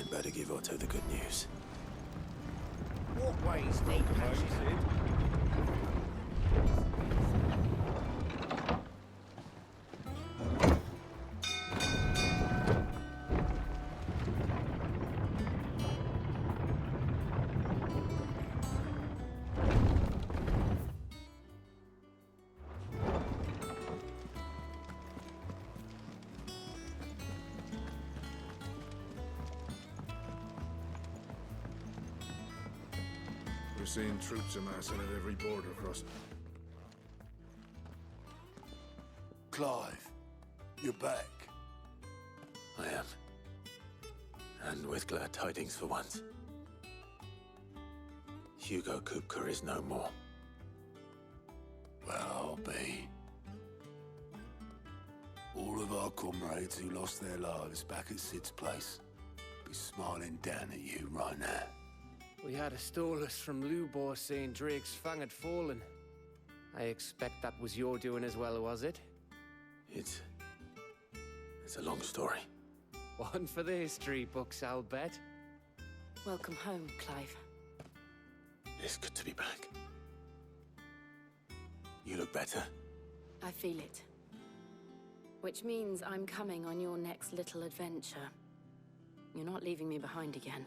I'd better give Otto the good news. Walkways need patching. We're seeing troops amassing at every border crossing. Clive, you're back. I am. And with glad tidings for once. Hugo Kupka is no more. Well, I'll be. All of our comrades who lost their lives back at Sid's place be smiling down at you right now. We had a stolus from Lubor saying Drake's fang had fallen. I expect that was your doing as well, was it? It's a long story. One for the history books, I'll bet. Welcome home, Clive. It's good to be back. You look better. I feel it. Which means I'm coming on your next little adventure. You're not leaving me behind again.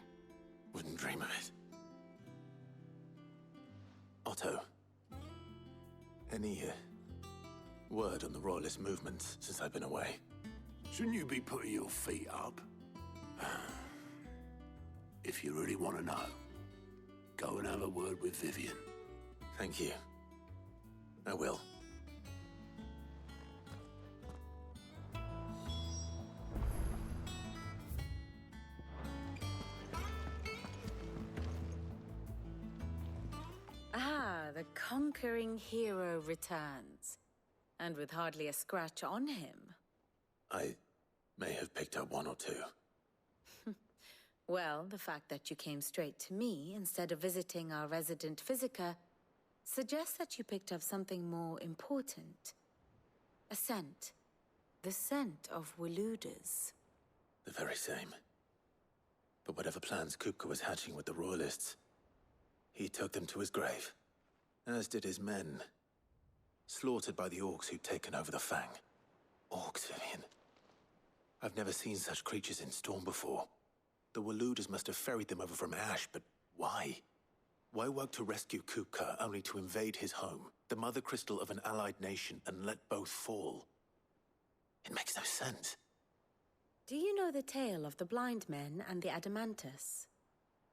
Wouldn't dream of it. Otto, any word on the Royalist movements since I've been away? Shouldn't you be putting your feet up? If you really want to know, go and have a word with Vivian. Thank you. I will. Ah, the conquering hero returns. And with hardly a scratch on him. I may have picked up one or two. Well, the fact that you came straight to me instead of visiting our resident physiker suggests that you picked up something more important. A scent. The scent of Waludas. The very same. But whatever plans Kupka was hatching with the Royalists, he took them to his grave. As did his men. Slaughtered by the orcs who'd taken over the Fang. Orcs, Vivian. I've never seen such creatures in Storm before. The Waludas must have ferried them over from Ash, but why? Why work to rescue Kupka only to invade his home, the mother crystal of an allied nation, and let both fall? It makes no sense. Do you know the tale of the blind men and the Adamantus?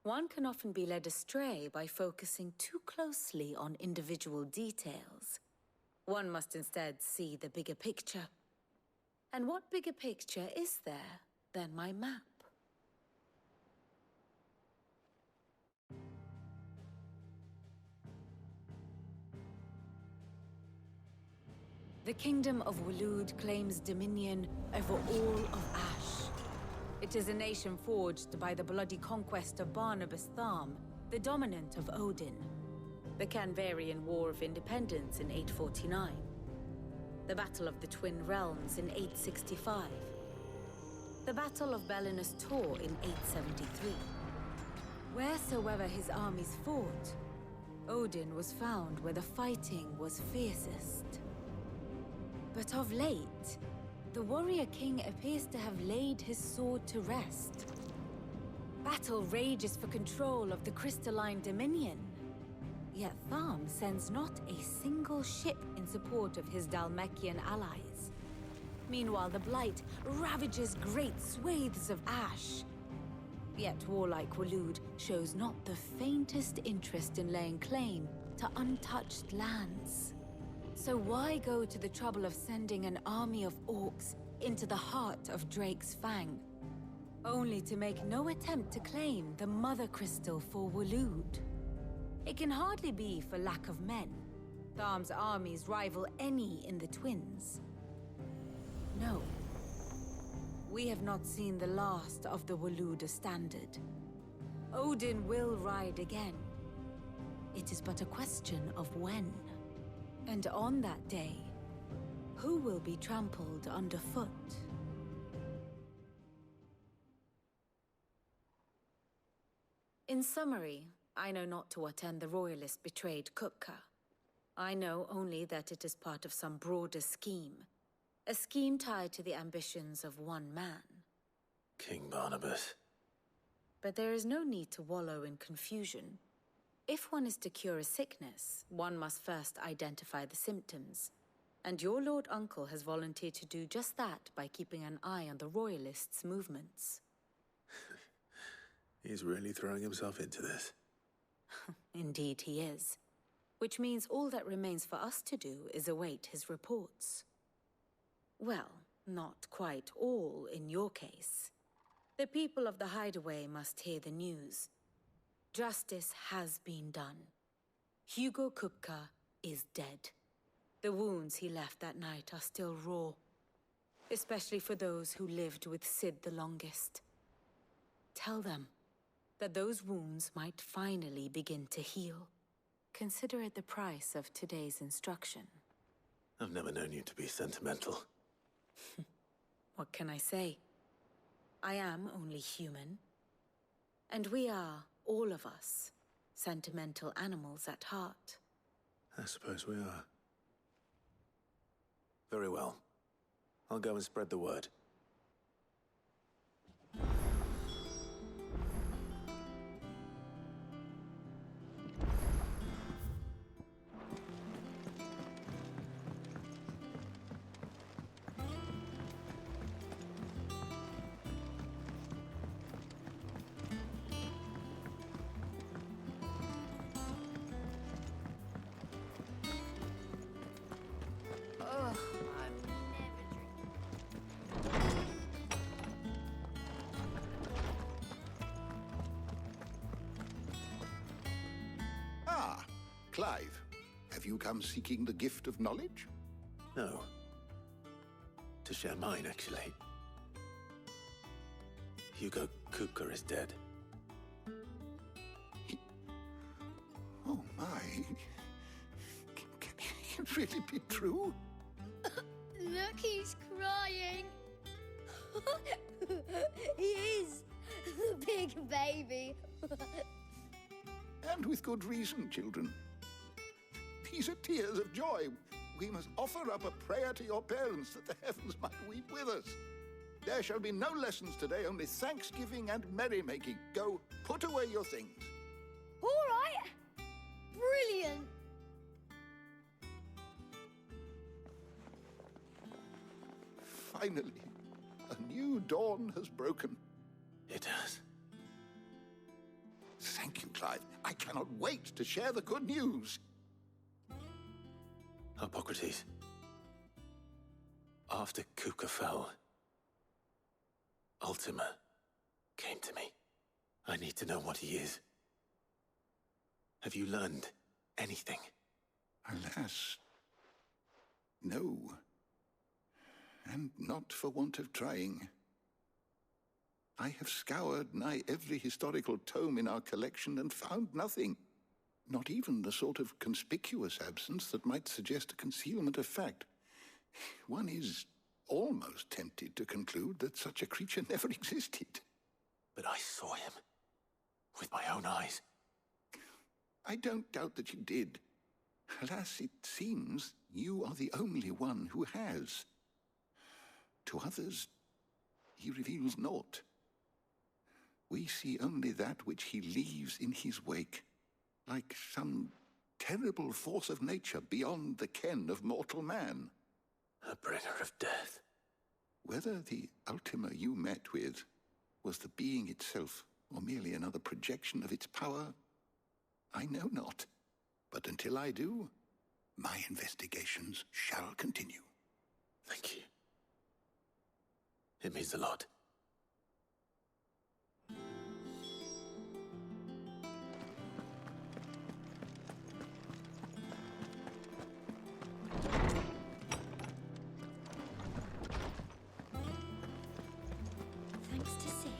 One can often be led astray by focusing too closely on individual details. One must instead see the bigger picture. And what bigger picture is there than my map? The Kingdom of Waloed claims dominion over all of Ash. It is a nation forged by the bloody conquest of Barnabas Tharm, the dominant of Odin. The Canvarian War of Independence in 849. The Battle of the Twin Realms in 865. The Battle of Belinus Tor in 873. Wheresoever his armies fought, Odin was found where the fighting was fiercest. But of late, the warrior king appears to have laid his sword to rest. Battle rages for control of the crystalline dominion. Yet Tharm sends not a single ship in support of his Dhalmekian allies. Meanwhile, the Blight ravages great swathes of Ash. Yet warlike Waloed shows not the faintest interest in laying claim to untouched lands. So why go to the trouble of sending an army of orcs into the heart of Drake's Fang, only to make no attempt to claim the Mother Crystal for Waloed? It can hardly be for lack of men. Tharm's armies rival any in the Twins. No. We have not seen the last of the Waluda standard. Odin will ride again. It is but a question of when. And on that day, who will be trampled underfoot? In summary, I know not to what end the Royalists betrayed Kupka. I know only that it is part of some broader scheme. A scheme tied to the ambitions of one man. King Barnabas. But there is no need to wallow in confusion. If one is to cure a sickness, one must first identify the symptoms. And your Lord Uncle has volunteered to do just that by keeping an eye on the Royalists' movements. He's really throwing himself into this. Indeed he is. Which means all that remains for us to do is await his reports. Well, not quite all in your case. The people of the Hideaway must hear the news. Justice has been done. Hugo Kupka is dead. The wounds he left that night are still raw. Especially for those who lived with Sid the longest. Tell them that those wounds might finally begin to heal. Consider it the price of today's instruction. I've never known you to be sentimental. What can I say? I am only human. And we are, all of us, sentimental animals at heart. I suppose we are. Very well. I'll go and spread the word. Clive, have you come seeking the gift of knowledge? No. To share mine, actually. Hugo Kupka is dead. Oh my. Can it really be true? Look, he's crying. He is. The big baby. And with good reason, children. These are tears of joy. We must offer up a prayer to your parents that the heavens might weep with us. There shall be no lessons today, only thanksgiving and merrymaking. Go, put away your things. All right. Brilliant. Finally, a new dawn has broken. It has. Thank you, Clive. I cannot wait to share the good news. Hippocrates. After Kupka fell, Ultima came to me. I need to know what he is. Have you learned anything? Alas, no. And not for want of trying. I have scoured nigh every historical tome in our collection and found nothing. Not even the sort of conspicuous absence that might suggest a concealment of fact. One is almost tempted to conclude that such a creature never existed. But I saw him. With my own eyes. I don't doubt that you did. Alas, it seems you are the only one who has. To others, he reveals naught. We see only that which he leaves in his wake, like some terrible force of nature beyond the ken of mortal man. A bringer of death. Whether the Ultima you met with was the being itself, or merely another projection of its power, I know not. But until I do, my investigations shall continue. Thank you. It means a lot. Thanks to Sid.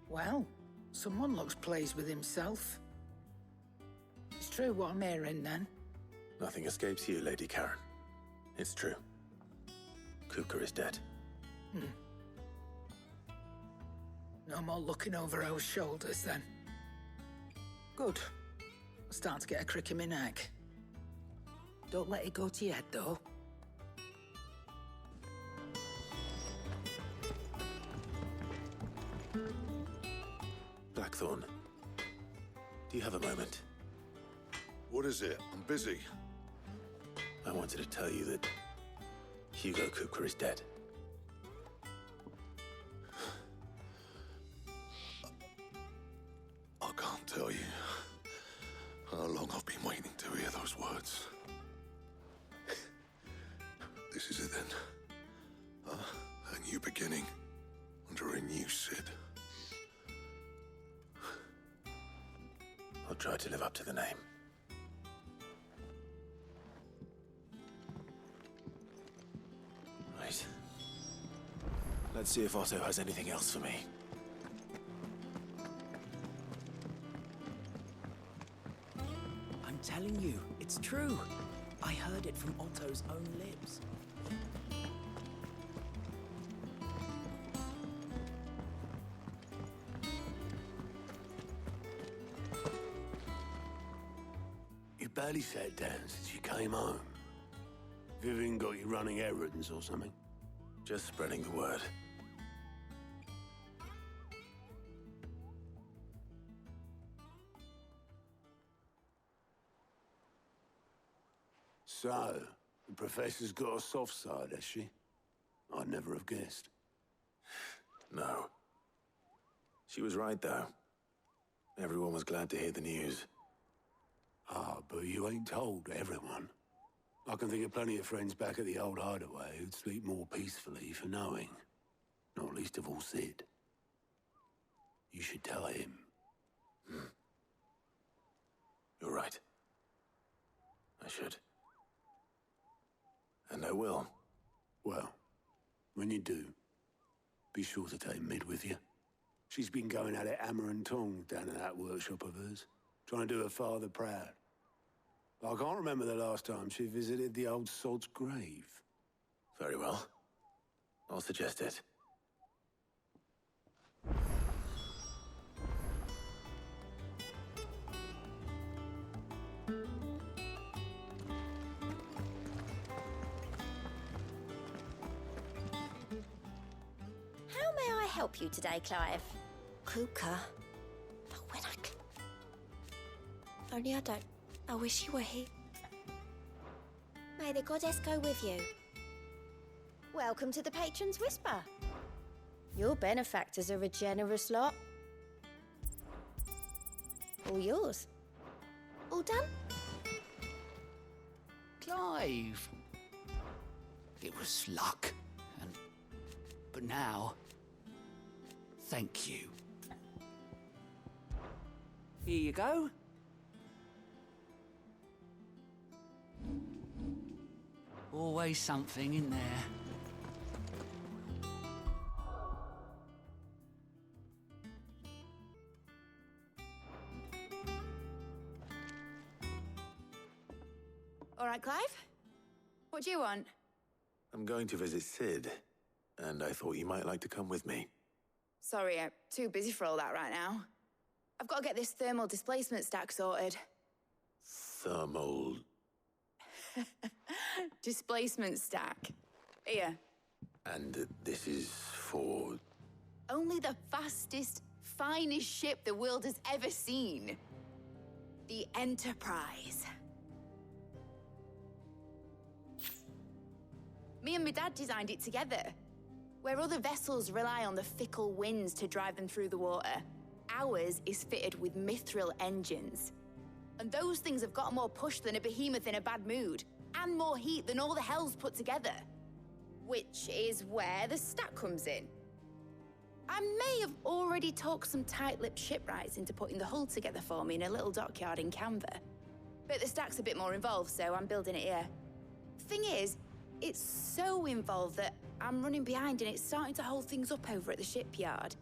Well, someone looks pleased with himself. It's true what I'm hearing, then. Nothing escapes you, Lady Karen. It's true. Kupka is dead. No more looking over our shoulders, then. Good. I'm starting to get a crick in my neck. Don't let it go to your head, though. Blackthorn, do you have a moment? What is it? I'm busy. I wanted to tell you that Hugo Kupka is dead. I can't tell you how long I've been waiting to hear those words. This is it then. A new beginning under a new Sid. I'll try to live up to the name. Right. Let's see if Otto has anything else for me. I'm telling you, it's true. I heard it from Otto's own lips. You barely sat down since you came home. Vivian got you running errands or something? Just spreading the word. So, the Professor's got a soft side, has she? I'd never have guessed. No. She was right, though. Everyone was glad to hear the news. Ah, but you ain't told everyone. I can think of plenty of friends back at the old hideaway who'd sleep more peacefully for knowing. Not least of all Sid. You should tell him. You're right. I should. And I will. Well, when you do, be sure to take Mid with you. She's been going at it hammer and tongs down at that workshop of hers, trying to do her father proud. I can't remember the last time she visited the old sod's grave. Very well. I'll suggest it. How may I help you today, Clive? Kuka. But when Only I wish you were here. May the goddess go with you. Welcome to the Patron's Whisper. Your benefactors are a generous lot. All yours. All done? Clive. It was luck. But now, thank you. Here you go. Always something in there. All right, Clive? What do you want? I'm going to visit Sid, and I thought you might like to come with me. Sorry, I'm too busy for all that right now. I've got to get this thermal displacement stack sorted. Thermal... Displacement stack. Here. And this is for... Only the fastest, finest ship the world has ever seen. The Enterprise. Me and my dad designed it together. Where other vessels rely on the fickle winds to drive them through the water, ours is fitted with mithril engines. And those things have got more push than a behemoth in a bad mood, and more heat than all the hells put together. Which is where the stack comes in. I may have already talked some tight-lipped shipwrights into putting the hull together for me in a little dockyard in Canva. But the stack's a bit more involved, so I'm building it here. Thing is, it's so involved that I'm running behind and it's starting to hold things up over at the shipyard.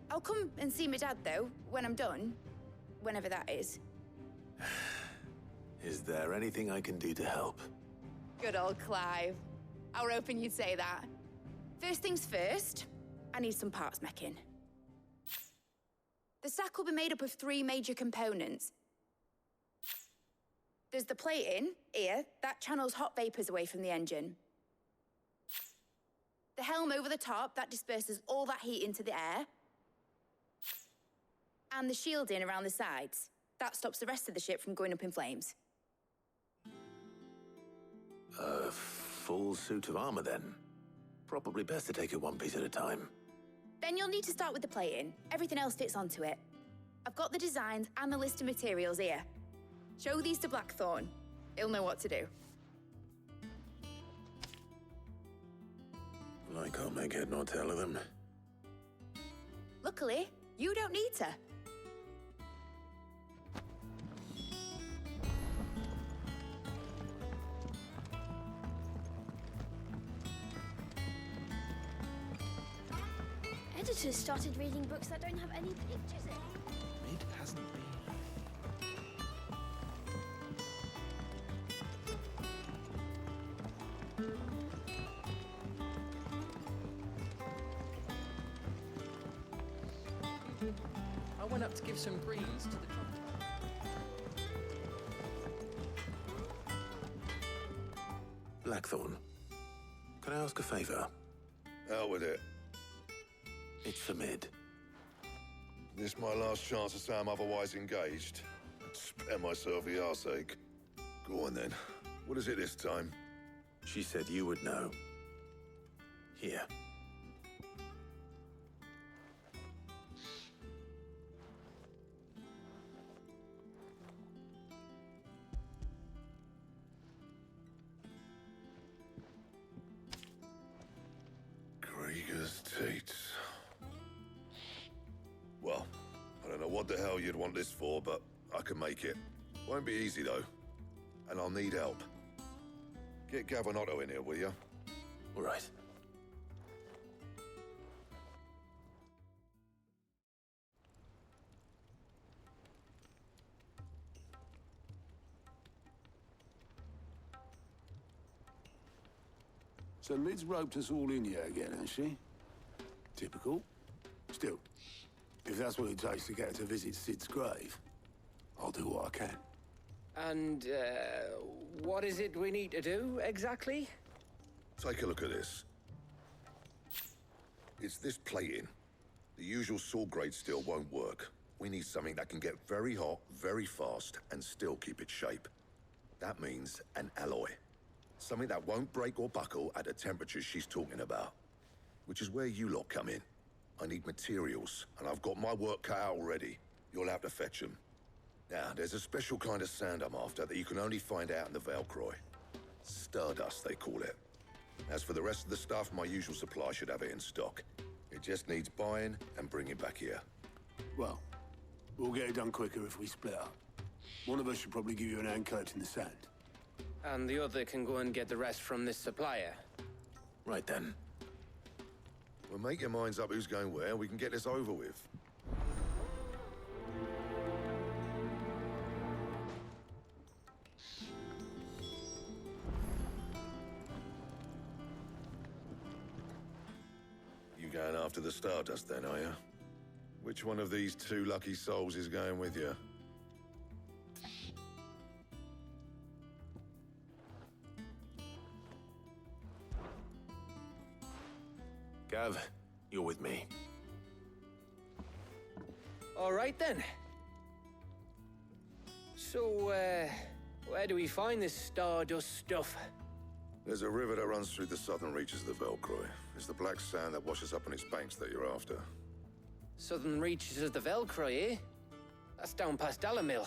I'll come and see my dad, though, when I'm done. Whenever that is. Is there anything I can do to help? Good old Clive. I were hoping you'd say that. First things first, I need some parts mecking. The sack will be made up of 3 major components. There's the plating, here, that channels hot vapors away from the engine. The helm over the top, that disperses all that heat into the air. And the shielding around the sides. That stops the rest of the ship from going up in flames. A full suit of armor, then. Probably best to take it one piece at a time. Then you'll need to start with the plating. Everything else fits onto it. I've got the designs and the list of materials here. Show these to Blackthorn. He'll know what to do. I can't make head nor tail of them. Luckily, you don't need to. Editors started reading books that don't have any pictures in. Mid hasn't been. I went up to give some greens to the trumpet. Blackthorn, can I ask a favor? Out with it. It's for Mid. This my last chance to say I'm otherwise engaged. Spare myself the arseache. Go on then. What is it this time? She said you would know. Here. Krieger's Tates. Well, I don't know what the hell you'd want this for, but I can make it. Won't be easy, though. And I'll need help. Get Gavin Otto in here, will you? All right. So Mid's roped us all in here again, hasn't she? Typical. Still, if that's what it takes to get her to visit Sid's grave, I'll do what I can. And, what is it we need to do, exactly? Take a look at this. It's this plating. The usual sword grade steel won't work. We need something that can get very hot, very fast, and still keep its shape. That means an alloy. Something that won't break or buckle at the temperatures she's talking about. Which is where you lot come in. I need materials, and I've got my work cut out already. You'll have to fetch them. Now, there's a special kind of sand I'm after that you can only find out in the Velcroy. Stardust, they call it. As for the rest of the stuff, my usual supply should have it in stock. It just needs buying and bringing back here. Well, we'll get it done quicker if we split up. One of us should probably give you an hand collecting the sand. And the other can go and get the rest from this supplier. Right then. Well, make your minds up who's going where, and we can get this over with. You going after the Stardust then, are you? Which one of these 2 lucky souls is going with you? Gav, you're with me. All right, then. So, where do we find this Stardust stuff? There's a river that runs through the southern reaches of the Velcroy. It's the black sand that washes up on its banks that you're after. Southern reaches of the Velcroy, eh? That's down past Alamil.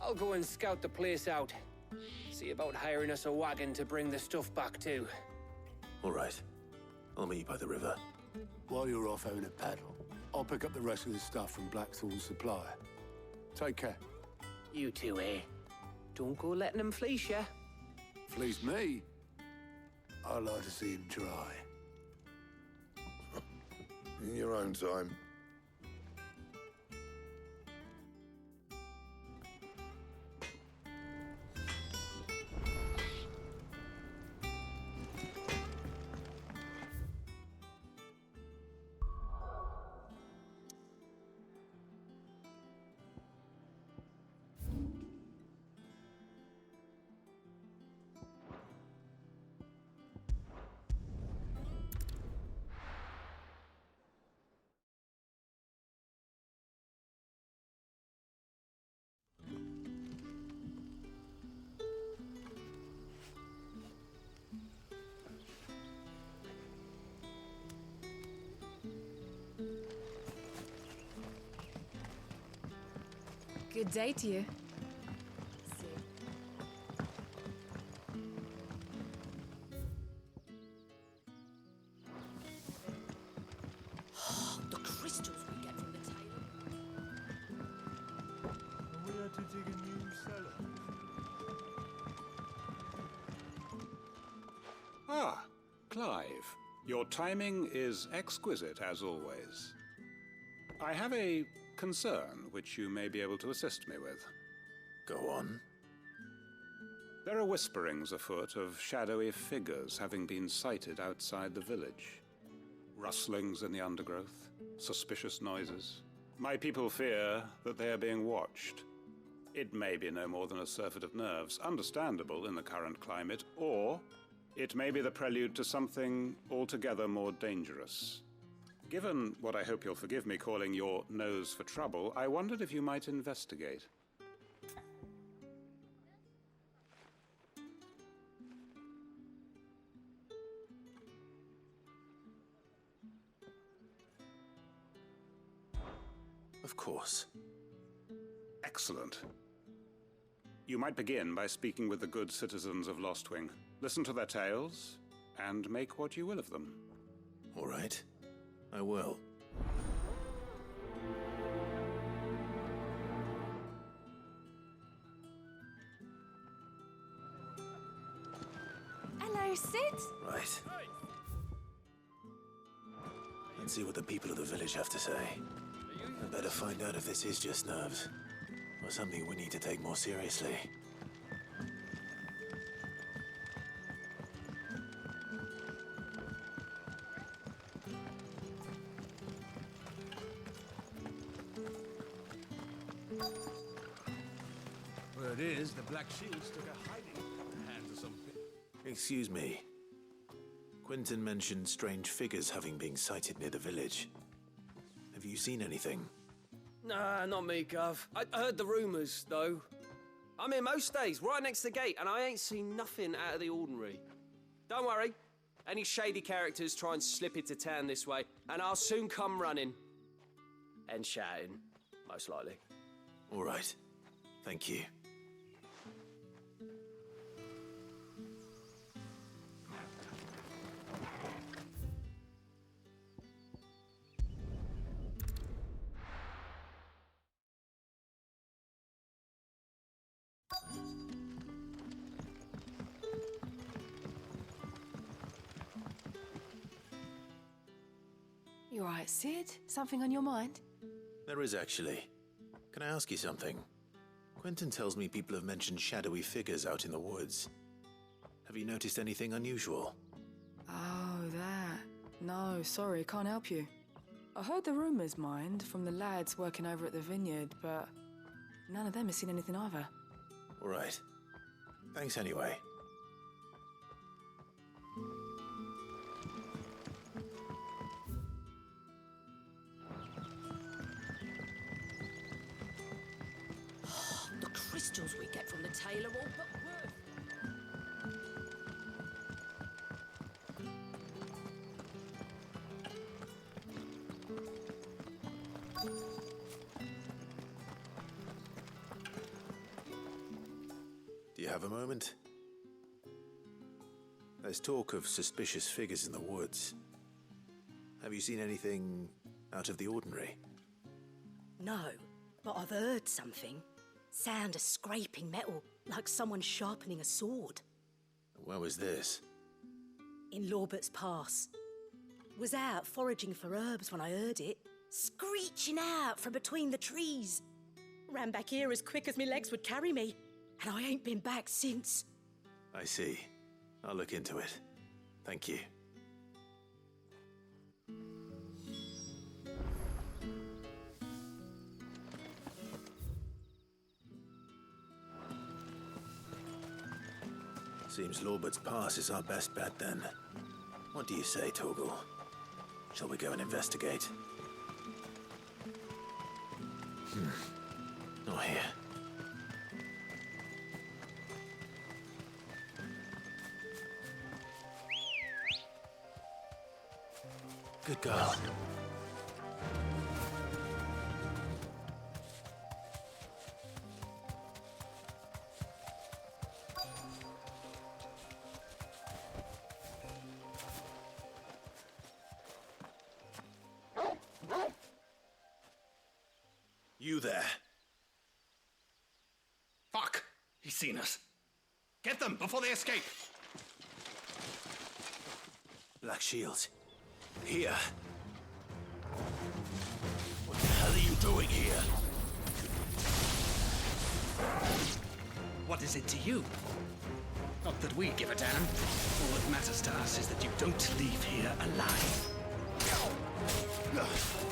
I'll go and scout the place out. See about hiring us a wagon to bring the stuff back to. All right. I'll meet you by the river. While you're off having a paddle, I'll pick up the rest of the stuff from Blackthorn's supplier. Take care. You two, eh? Don't go letting them fleece ya. Fleece me? I'd like to see him try. In your own time. Good day to you. The crystals we get from the tailor. We are to dig a new cellar. Ah, Clive. Your timing is exquisite, as always. I have a concern which you may be able to assist me with. Go on. There are whisperings afoot of shadowy figures having been sighted outside the village. Rustlings in the undergrowth, suspicious noises. My people fear that they are being watched. It may be no more than a surfeit of nerves, understandable in the current climate, or it may be the prelude to something altogether more dangerous. Given what I hope you'll forgive me calling your nose for trouble, I wondered if you might investigate. Of course. Excellent. You might begin by speaking with the good citizens of Lostwing. Listen to their tales, and make what you will of them. All right. I will. Hello, Sid. Right. Let's see what the people of the village have to say. I better find out if this is just nerves, or something we need to take more seriously. Word is, the Black Shields took a hiding at the hands of some... Excuse me. Quentin mentioned strange figures having been sighted near the village. Have you seen anything? Nah, not me, Gov. I heard the rumours, though. I'm here most days, right next to the gate, and I ain't seen nothing out of the ordinary. Don't worry. Any shady characters try and slip into town this way, and I'll soon come running. And shouting, most likely. All right. Thank you. You all right, Sid? Something on your mind? There is actually. Can I ask you something? Quentin tells me people have mentioned shadowy figures out in the woods. Have you noticed anything unusual? Oh, that. No, sorry, can't help you. I heard the rumours, mind, from the lads working over at the vineyard, but none of them has seen anything either. All right. Thanks anyway. The crystals we get from the tailor all but worth. Do you have a moment? There's talk of suspicious figures in the woods. Have you seen anything out of the ordinary? No, but I've heard something. Sound of scraping metal, like someone sharpening a sword. Where was this? In Lorbert's Pass. Was out foraging for herbs when I heard it, screeching out from between the trees. Ran back here as quick as my legs would carry me, and I ain't been back since. I see. I'll look into it. Thank you. Seems Lorbert's Pass is our best bet then. What do you say, Torgal? Shall we go and investigate? Not here. Good girl. seen us. Get them before they escape! Black Shields. Here. What the hell are you doing here? What is it to you? Not that we give a damn. All that matters to us is that you don't leave here alive. Enough!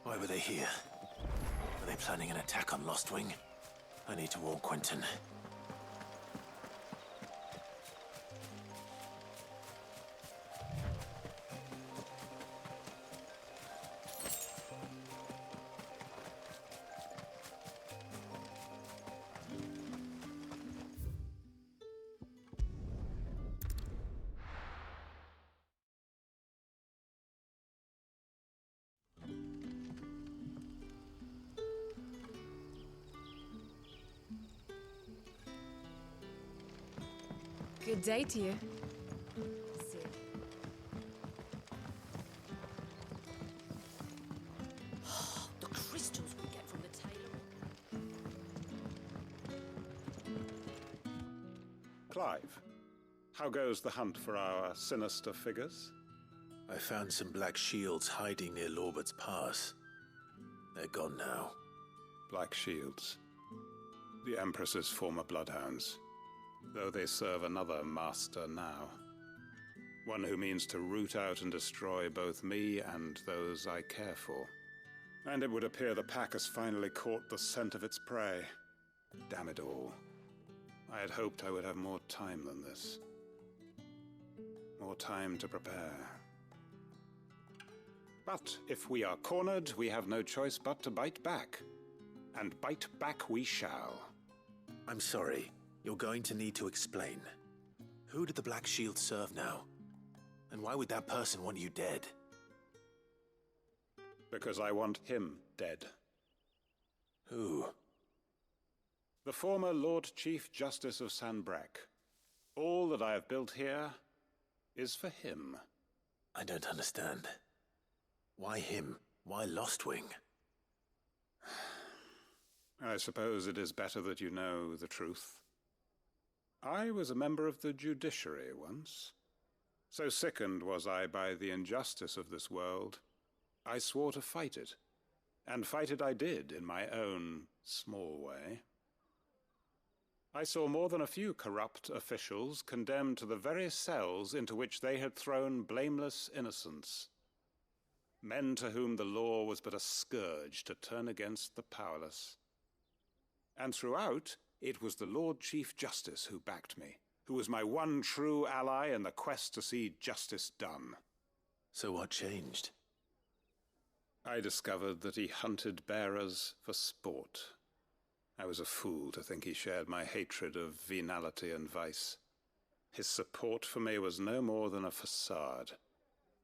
Why were they here? Were they planning an attack on Lost Wing? I need to warn Quentin. Good day to you. The crystals we get from the tailor. Clive, how goes the hunt for our sinister figures? I found some Black Shields hiding near Lorbert's Pass. They're gone now. Black Shields. The Empress's former bloodhounds. Though they serve another master now. One who means to root out and destroy both me and those I care for. And it would appear the pack has finally caught the scent of its prey. Damn it all. I had hoped I would have more time than this. More time to prepare. But if we are cornered, we have no choice but to bite back. And bite back we shall. I'm sorry. You're going to need to explain. Who did the Black Shield serve now? And why would that person want you dead? Because I want him dead. Who? The former Lord Chief Justice of Sanbreque. All that I have built here is for him. I don't understand. Why him? Why Lost Wing? I suppose it is better that you know the truth. I was a member of the judiciary once. So sickened was I by the injustice of this world, I swore to fight it. And fight it I did in my own small way. I saw more than a few corrupt officials condemned to the very cells into which they had thrown blameless innocents. Men to whom the law was but a scourge to turn against the powerless. And throughout, it was the Lord Chief Justice who backed me, who was my one true ally in the quest to see justice done. So what changed? I discovered that he hunted bearers for sport. I was a fool to think he shared my hatred of venality and vice. His support for me was no more than a facade,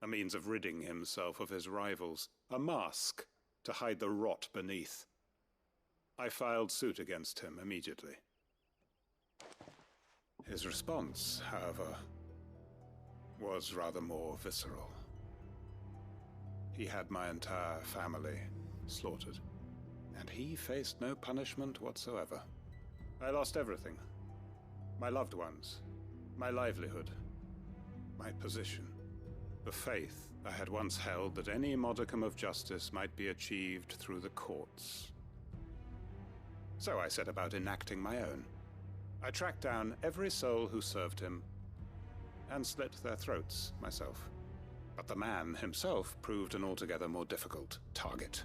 a means of ridding himself of his rivals, a mask to hide the rot beneath. I filed suit against him immediately. His response, however, was rather more visceral. He had my entire family slaughtered, and he faced no punishment whatsoever. I lost everything. My loved ones, my livelihood, my position, the faith I had once held that any modicum of justice might be achieved through the courts. So I set about enacting my own. I tracked down every soul who served him and slit their throats myself. But the man himself proved an altogether more difficult target.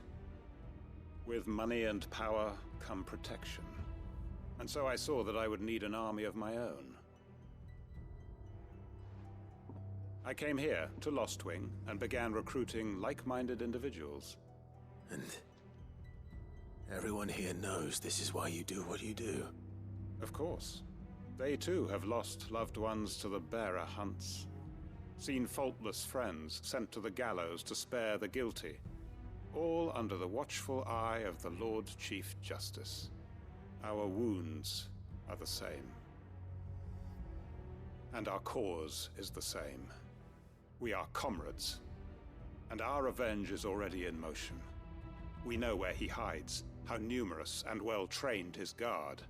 With money and power come protection. And so I saw that I would need an army of my own. I came here to Lostwing and began recruiting like-minded individuals. And everyone here knows this is why you do what you do. Of course. They too have lost loved ones to the bearer hunts. Seen faultless friends sent to the gallows to spare the guilty. All under the watchful eye of the Lord Chief Justice. Our wounds are the same. And our cause is the same. We are comrades. And our revenge is already in motion. We know where he hides, how numerous and well-trained his guard.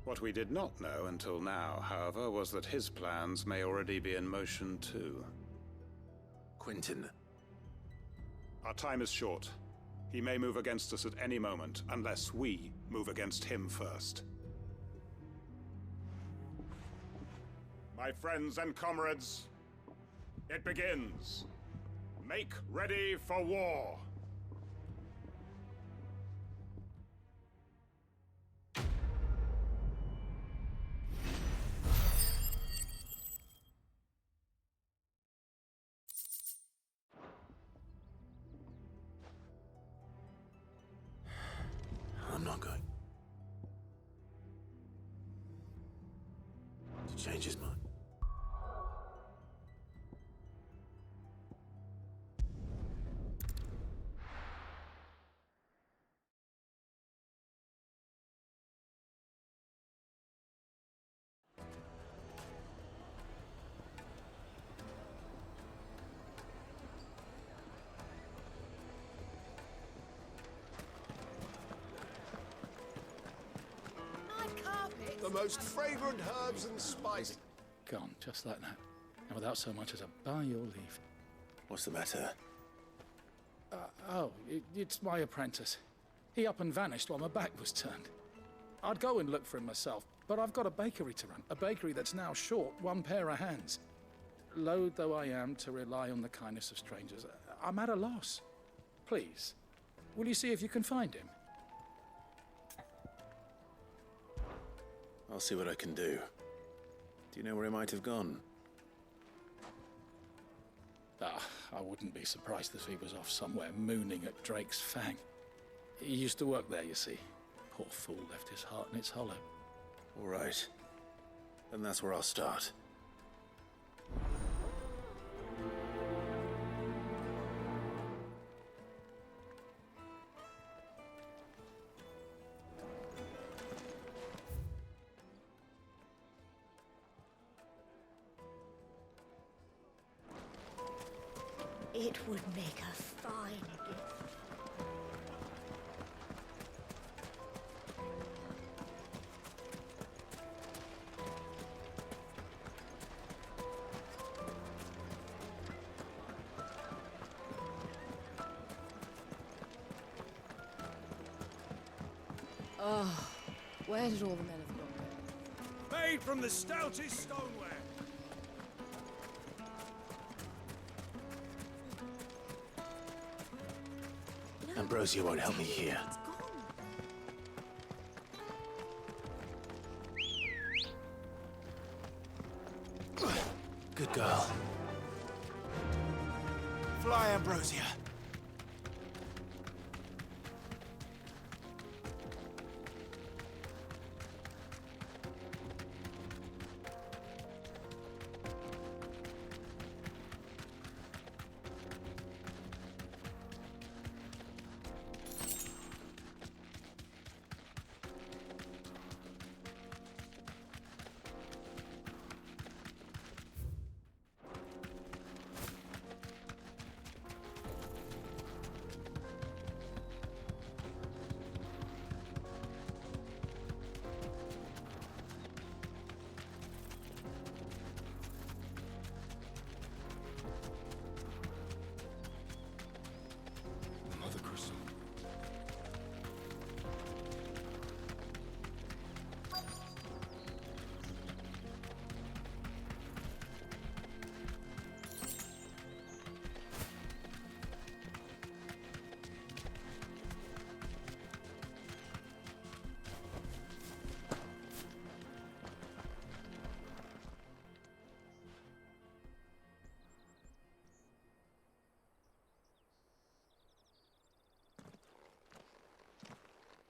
What we did not know until now, however, was that his plans may already be in motion too. Quentin. Our time is short. He may move against us at any moment, unless we move against him first. My friends and comrades, it begins. Make ready for war. I'm not going to change his mind. The most fragrant herbs and spices. Gone, just like that. And without so much as a by your leave. What's the matter? It's my apprentice. He up and vanished while my back was turned. I'd go and look for him myself, but I've got a bakery to run. A bakery that's now short one pair of hands. Loath though I am to rely on the kindness of strangers, I'm at a loss. Please, will you see if you can find him? I'll see what I can do. Do you know where he might have gone? I wouldn't be surprised if he was off somewhere mooning at Drake's Fang. He used to work there, you see. Poor fool left his heart in its hollow. All right. Then that's where I'll start. It would make a fine gift. Oh, where did all the men have gone? Made from the stoutest stoneware. Ambrosia won't help me here. Good girl. Fly, Ambrosia.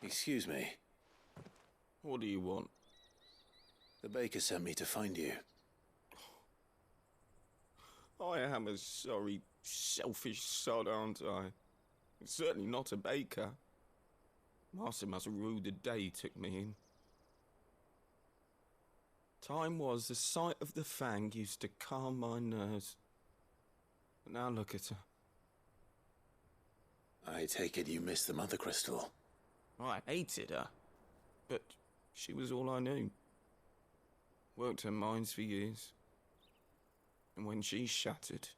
Excuse me. What do you want? The baker sent me to find you. I am a sorry, selfish sod, aren't I? Certainly not a baker. Master must have ruled the day he took me in. Time was the sight of the fang used to calm my nerves. But now look at her. I take it you missed the Mother Crystal. I hated her, but she was all I knew. Worked her mines for years. And when she shattered,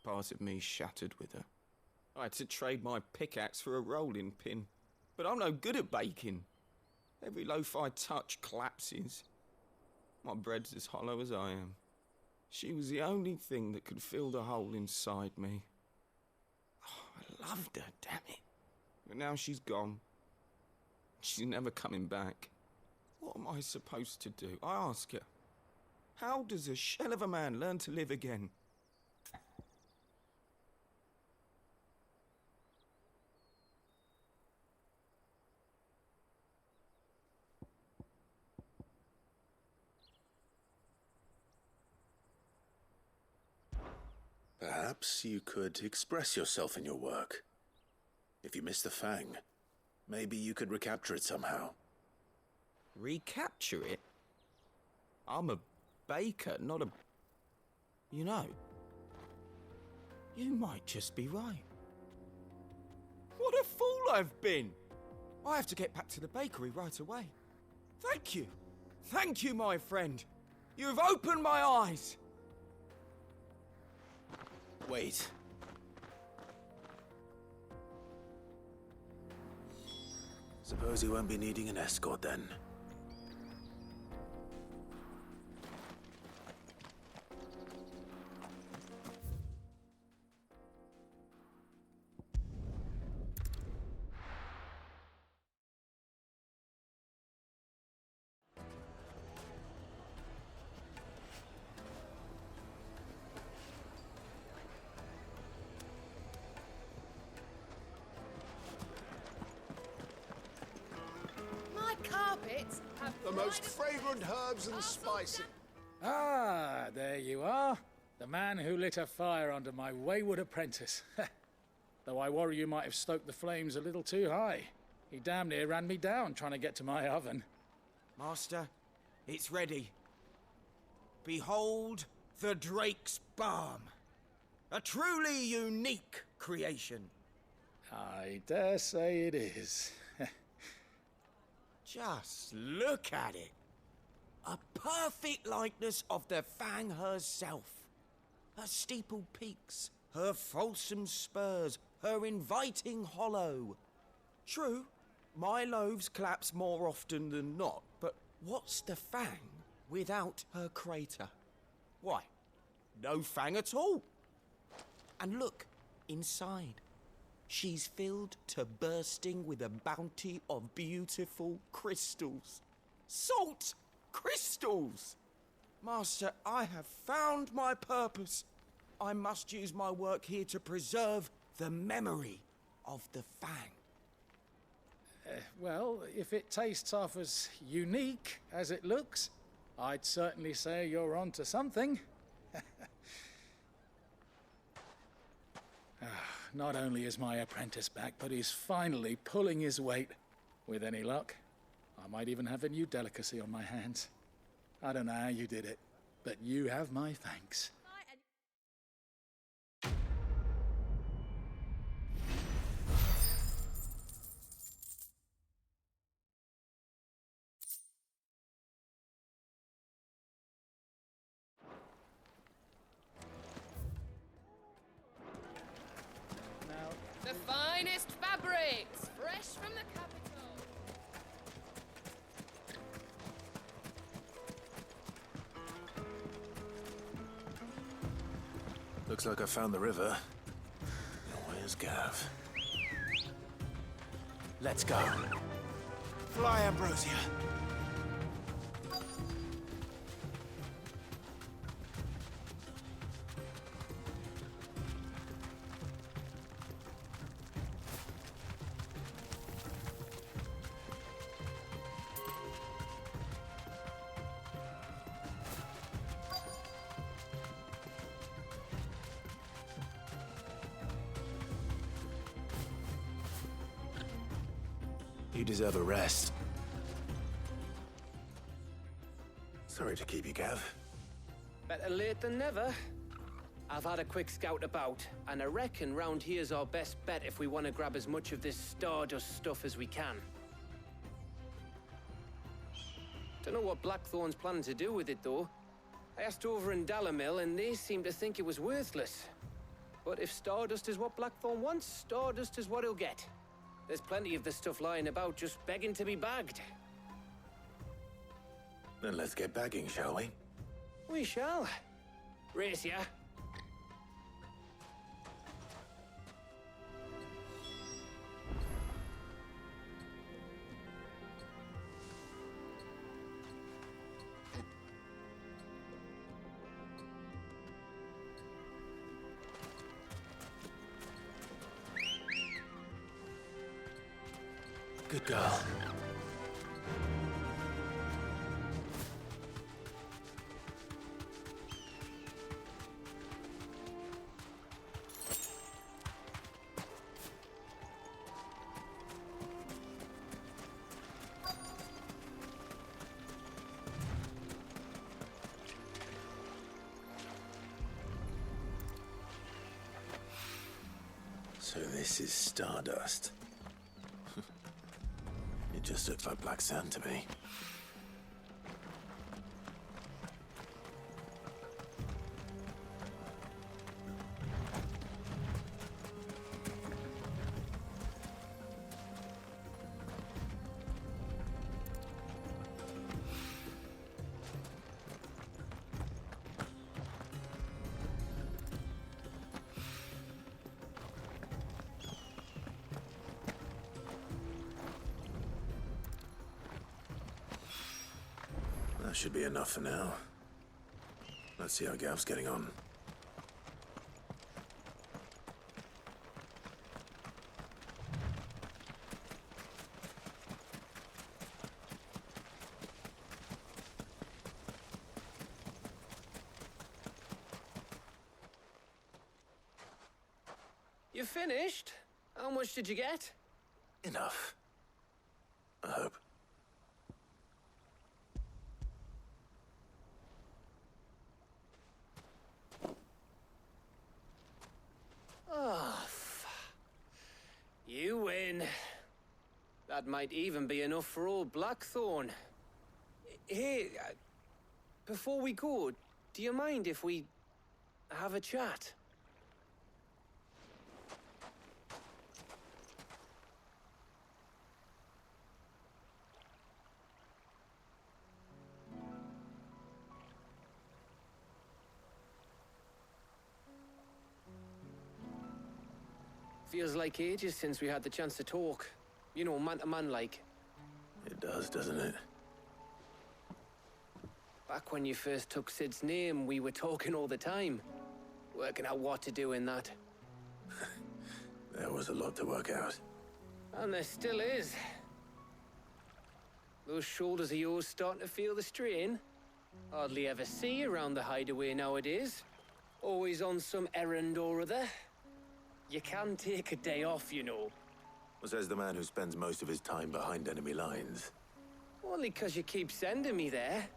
part of me shattered with her. I had to trade my pickaxe for a rolling pin, but I'm no good at baking. Every loaf I touch collapses. My bread's as hollow as I am. She was the only thing that could fill the hole inside me. Oh, I loved her, damn it. But now she's gone. She's never coming back. What am I supposed to do? I ask her. How does a shell of a man learn to live again? Perhaps you could express yourself in your work. If you miss the Fang, maybe you could recapture it somehow. Recapture it? I'm a baker, not a... You know, you might just be right. What a fool I've been! I have to get back to the bakery right away. Thank you. Thank you, my friend. You've opened my eyes. Wait. Suppose you won't be needing an escort then. Carpets have the most fragrant herbs and spices. Ah, there you are. The man who lit a fire under my wayward apprentice. Though I worry you might have stoked the flames a little too high. He damn near ran me down trying to get to my oven. Master, it's ready. Behold the Drake's Balm. A truly unique creation. I dare say it is. Just look at it. A perfect likeness of the Fang herself. Her steepled peaks, her fulsome spurs, her inviting hollow. True, my loaves collapse more often than not, but what's the Fang without her crater? Why, no Fang at all. And look, inside. She's filled to bursting with a bounty of beautiful crystals. Salt crystals! Master, I have found my purpose. I must use my work here to preserve the memory of the Fang. Well, if it tastes half as unique as it looks, I'd certainly say you're onto something. Not only is my apprentice back, but he's finally pulling his weight. With any luck, I might even have a new delicacy on my hands. I don't know how you did it, but you have my thanks. The finest fabrics, fresh from the capital. Looks like I found the river. Where's Gav? Let's go. Fly, Ambrosia. You deserve a rest. Sorry to keep you, Gav. Better late than never. I've had a quick scout about, and I reckon round here's our best bet if we want to grab as much of this Stardust stuff as we can. Don't know what Blackthorn's planning to do with it, though. I asked over in Dalamil, and they seem to think it was worthless. But if Stardust is what Blackthorn wants, Stardust is what he'll get. There's plenty of the stuff lying about, just begging to be bagged. Then let's get bagging, shall we? We shall. Race ya. Good girl. So this is Stardust. It just looks like black sand to me. That should be enough for now. Let's see how Gav's getting on. You finished? How much did you get? Enough. I hope. You win. That might even be enough for old Blackthorn. Hey, before we go, do you mind if we have a chat? Feels like ages since we had the chance to talk. You know, man to man like. It does, doesn't it? Back when you first took Sid's name, we were talking all the time. Working out what to do in that. There was a lot to work out. And there still is. Those shoulders of yours starting to feel the strain. Hardly ever see you around the hideaway nowadays. Always on some errand or other. You can take a day off, you know. Says the man who spends most of his time behind enemy lines. Only 'cause you keep sending me there.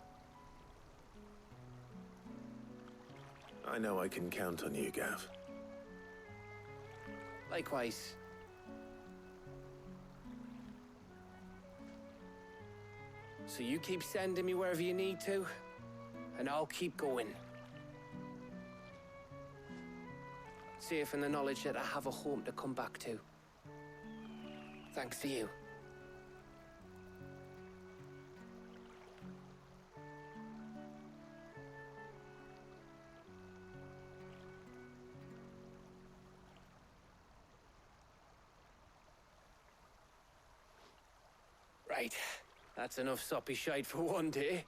I know I can count on you, Gav. Likewise. So you keep sending me wherever you need to, and I'll keep going. Safe in the knowledge that I have a home to come back to. Thanks to you. Right. That's enough soppy shite for one day.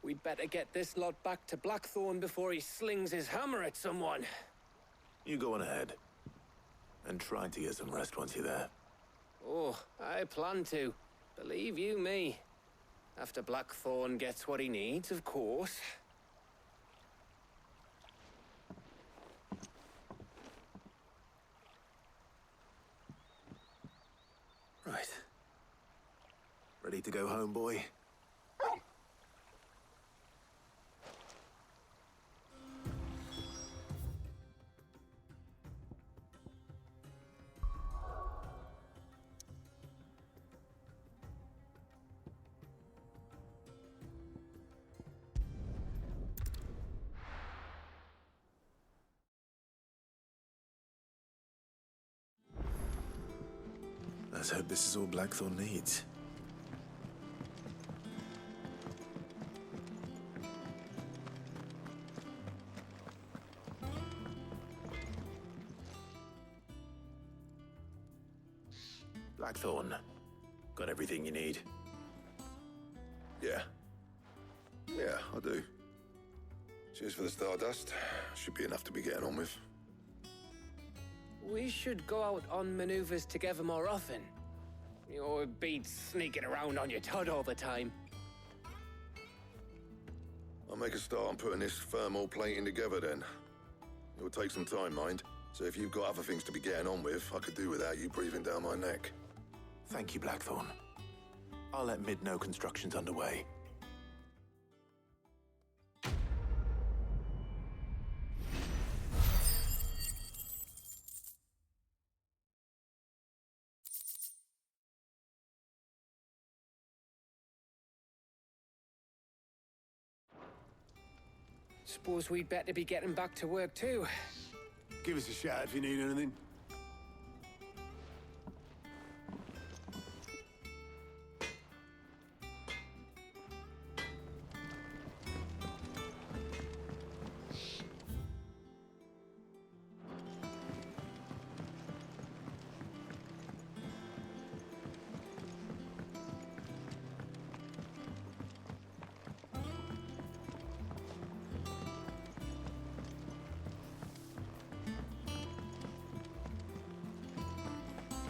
We'd better get this lot back to Blackthorn before he slings his hammer at someone. You go on ahead. And try to get some rest once you're there. Oh, I plan to. Believe you me. After Blackthorn gets what he needs, of course. Right. Ready to go home, boy? Let's hope this is all Blackthorn needs. Blackthorn, got everything you need? Yeah. Yeah, I do. Cheers for the stardust. Should be enough to be getting on with. We should go out on maneuvers together more often. Or beat sneaking around on your Todd all the time. I'll make a start on putting this thermal plating together then. It'll take some time, mind. So if you've got other things to be getting on with, I could do without you breathing down my neck. Thank you, Blackthorn. I'll let Mid know construction's underway. Suppose we'd better be getting back to work too. Give us a shout if you need anything.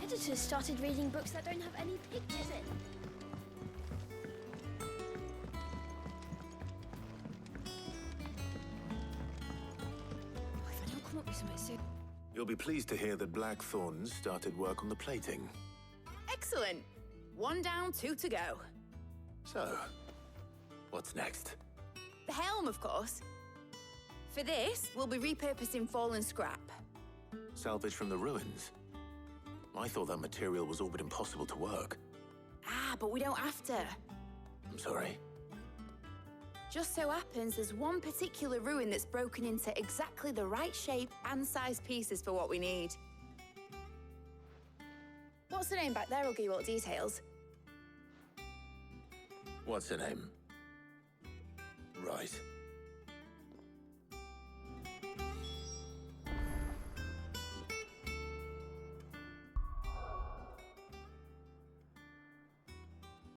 Editors started reading books that don't have any pictures in. If I don't come up with something soon. You'll be pleased to hear that Blackthorn started work on the plating. Excellent. 1 down, 2 to go. So, what's next? The helm, of course. For this, we'll be repurposing fallen scrap. Salvage from the ruins? I thought that material was all but impossible to work. Ah, but we don't have to. I'm sorry. Just so happens there's one particular ruin that's broken into exactly the right shape and size pieces for what we need. What's the name back there? I'll give you all the details. What's her name? Right.